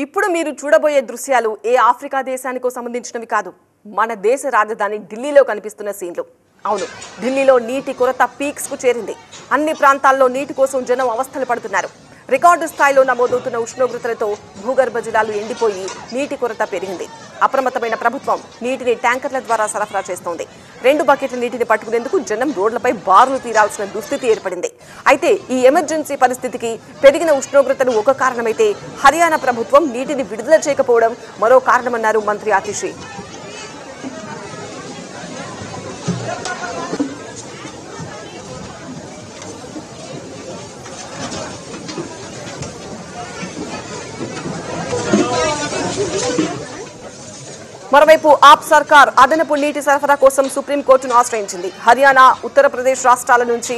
ఇప్పుడు మీరు చూడబోయే దృశ్యాలు ఏ ఆఫ్రికా దేశానికో సంబంధించినవి కాదు. మన దేశ రాజధాని ఢిల్లీలో కనిపిస్తున్న సీన్లు. అవును, ఢిల్లీలో నీటి కొరత పీక్స్ కు చేరింది. అన్ని ప్రాంతాల్లో నీటి కోసం జనం అవస్థలు పడుతున్నారు. రికార్డు స్థాయిలో నమోదవుతున్న ఉష్ణోగ్రతలతో భూగర్భ జలాలు ఎండిపోయి నీటి కొరత పెరిగింది. అప్రమత్తమైన ప్రభుత్వం నీటిని ట్యాంకర్ల ద్వారా సరఫరా చేస్తోంది. 2 బకెట్ల నీటిని పట్టుకునేందుకు జనం రోడ్లపై బారులు తీరాల్సిన దుస్థితి ఏర్పడింది. అయితే ఈ ఎమర్జెన్సీ పరిస్థితికి పెరిగిన ఉష్ణోగ్రతలు ఒక కారణమైతే హర్యానా ప్రభుత్వం నీటిని విడుదల చేయకపోవడం మరో కారణమన్నారు మంత్రి ఆతిషి. మరోవైపు ఆప్ సర్కార్ అదనపు నీటి సరఫరా కోసం సుప్రీంకోర్టును ఆశ్రయించింది. హర్యానా, ఉత్తరప్రదేశ్ రాష్ట్రాల నుంచి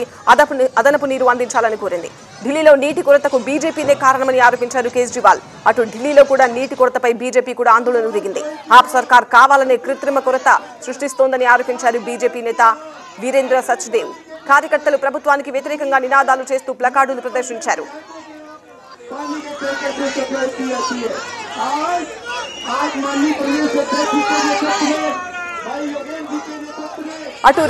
అదనపు నీరు అందించాలని కోరింది. ఢిల్లీలో నీటి కొరతకు బీజేపీనే కారణమని ఆరోపించారు కేజ్రీవాల్. అటు ఢిల్లీలో కూడా నీటి కొరతపై బీజేపీ కూడా ఆందోళనకు దిగింది. ఆప్ సర్కార్ కావాలనే కృత్రిమ కొరత సృష్టిస్తోందని ఆరోపించారు బీజేపీ నేత వీరేంద్ర సచ్దేవ్. కార్యకర్తలు ప్రభుత్వానికి వ్యతిరేకంగా నినాదాలు చేస్తూ ప్లకార్డులు ప్రదర్శించారు. అటు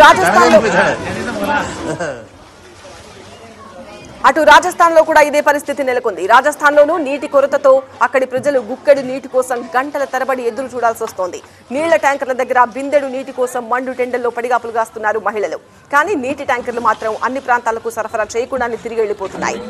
రాజస్థాన్ లో కూడా ఇదే పరిస్థితి నెలకొంది. రాజస్థాన్లోనూ నీటి కొరతతో అక్కడి ప్రజలు గుక్కెడు నీటి కోసం గంటల తరబడి ఎదురు చూడాల్సి వస్తోంది. నీళ్ల ట్యాంకర్ల దగ్గర బిందెడు నీటి కోసం మండు టెండల్లో పడిగాపులు కాస్తున్నారు మహిళలు. కానీ నీటి ట్యాంకర్లు మాత్రం అన్ని ప్రాంతాలకు సరఫరా చేయకుండానే తిరిగి వెళ్లిపోతున్నాయి.